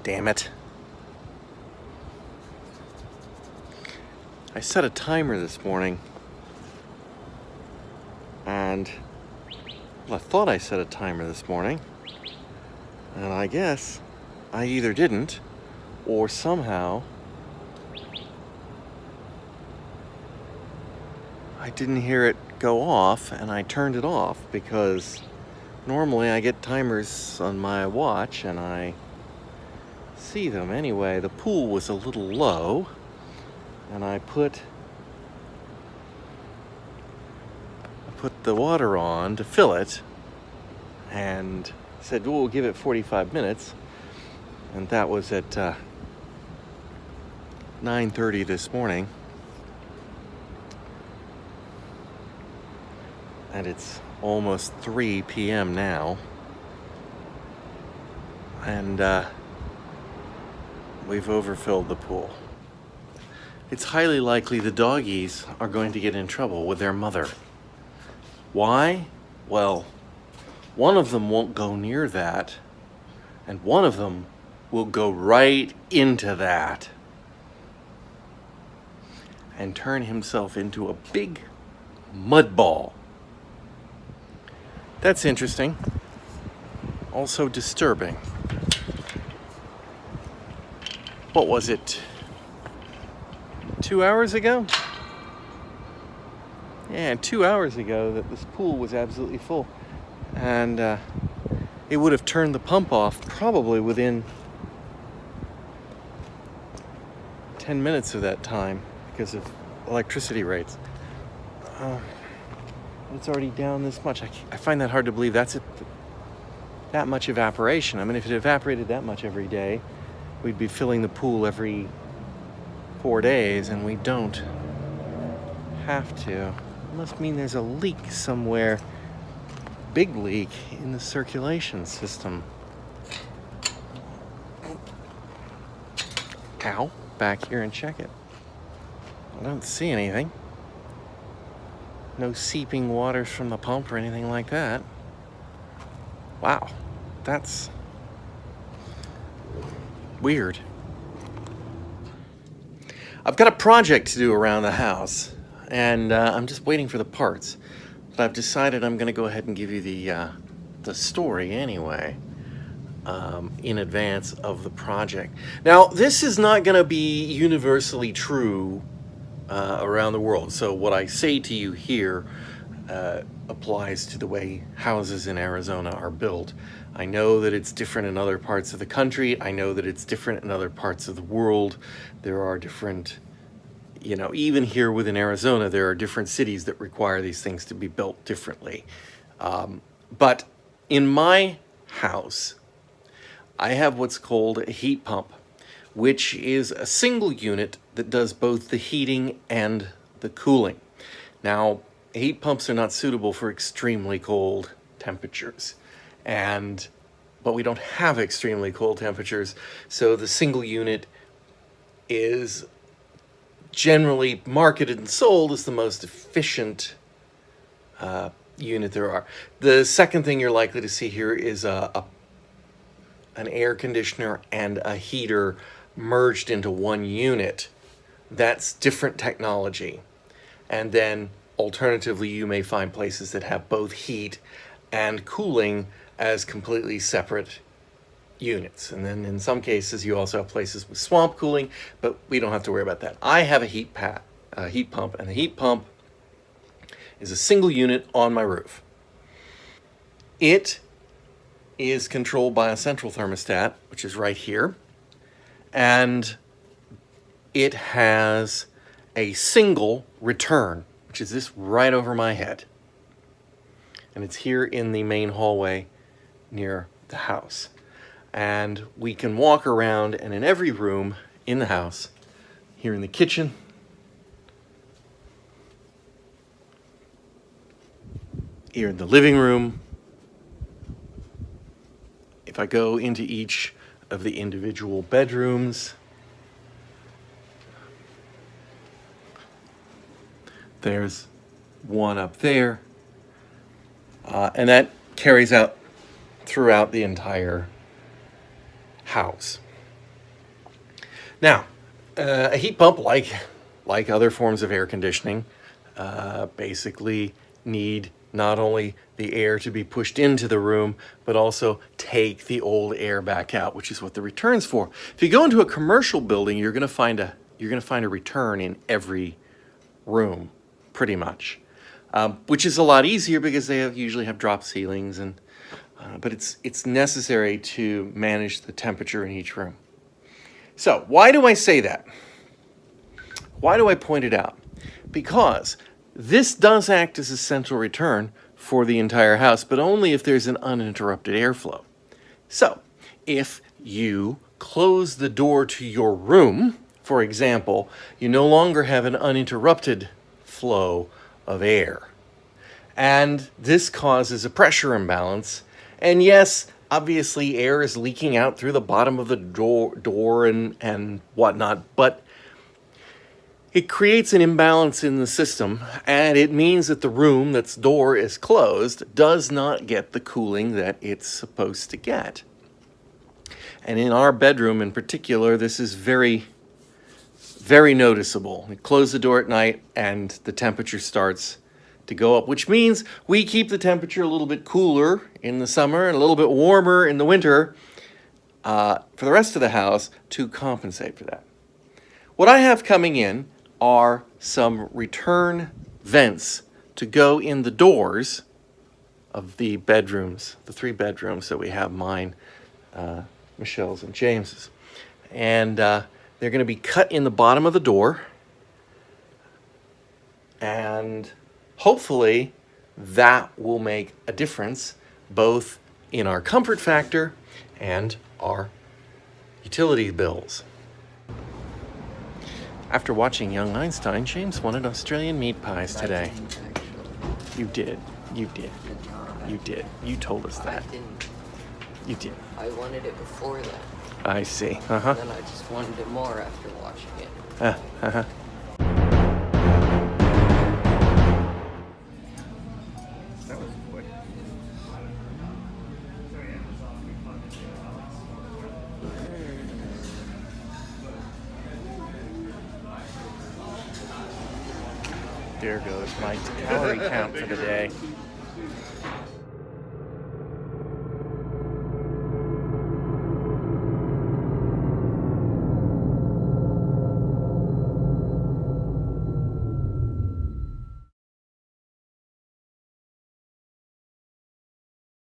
Damn it. I set a timer this morning, and well, I thought I set a timer this morning, and I guess I either didn't, or somehow I didn't hear it go off, and I turned it off, because normally I get timers on my watch and I see them. Anyway, the pool was a little low, and I put the water on to fill it and said, we'll give it 45 minutes. And that was at 9:30 this morning. And it's almost 3 p.m. now. And we've overfilled the pool. It's highly likely the doggies are going to get in trouble with their mother. Why? Well, one of them won't go near that, and one of them will go right into that and turn himself into a big mud ball. That's interesting. Also disturbing. What was it? 2 hours ago? Yeah, 2 hours ago that this pool was absolutely full. And it would have turned the pump off probably within 10 minutes of that time because of electricity rates. It's already down this much. I find that hard to believe. That's that much evaporation. I mean, if it evaporated that much every day, we'd be filling the pool every 4 days, and we don't have to. It must mean there's a leak somewhere, big leak in the circulation system. Ow, back here and check it. I don't see anything. No seeping waters from the pump or anything like that. Wow, that's weird. I've got a project to do around the house, and I'm just waiting for the parts. But I've decided I'm going to go ahead and give you the story anyway, in advance of the project. Now, this is not going to be universally true around the world. So what I say to you here applies to the way houses in Arizona are built. I know that it's different in other parts of the country. I know that it's different in other parts of the world. There are different, even here within Arizona, there are different cities that require these things to be built differently. But in my house, I have what's called a heat pump, which is a single unit that does both the heating and the cooling. Now, heat pumps are not suitable for extremely cold temperatures, but we don't have extremely cold temperatures, so the single unit is generally marketed and sold as the most efficient unit there are. The second thing you're likely to see here is an air conditioner and a heater merged into one unit. That's different technology. And then alternatively, you may find places that have both heat and cooling as completely separate units. And then in some cases, you also have places with swamp cooling, but we don't have to worry about that. I have a heat pump, and the heat pump is a single unit on my roof. It is controlled by a central thermostat, which is right here, and it has a single return, which is this right over my head. And it's here in the main hallway near the house. And we can walk around, and in every room in the house, here in the kitchen, here in the living room, if I go into each of the individual bedrooms, there's one up there, and that carries out throughout the entire house. Now, a heat pump, like other forms of air conditioning, basically need not only the air to be pushed into the room, but also take the old air back out, which is what the return's for. If you go into a commercial building, you're going to find a return in every room, pretty much, which is a lot easier because they usually have drop ceilings, but it's necessary to manage the temperature in each room. So why do I say that? Why do I point it out? Because this does act as a central return for the entire house, but only if there's an uninterrupted airflow. So if you close the door to your room, for example, you no longer have an uninterrupted flow of air. And this causes a pressure imbalance. And yes, obviously air is leaking out through the bottom of the door and whatnot, but it creates an imbalance in the system, and it means that the room that's door is closed does not get the cooling that it's supposed to get. And in our bedroom in particular, this is very, very noticeable. We close the door at night and the temperature starts to go up, which means we keep the temperature a little bit cooler in the summer and a little bit warmer in the winter for the rest of the house to compensate for that. What I have coming in are some return vents to go in the doors of the bedrooms, the 3 bedrooms that we have, mine, Michelle's, and James's. And they're going to be cut in the bottom of the door, and hopefully that will make a difference both in our comfort factor and our utility bills. After watching Young Einstein, James wanted Australian meat pies today. You did. You did. You did. You told us that. I didn't. You did. I wanted it before that. I see. And then I just wanted it more after watching it. That was quick. There goes my calorie count for the day.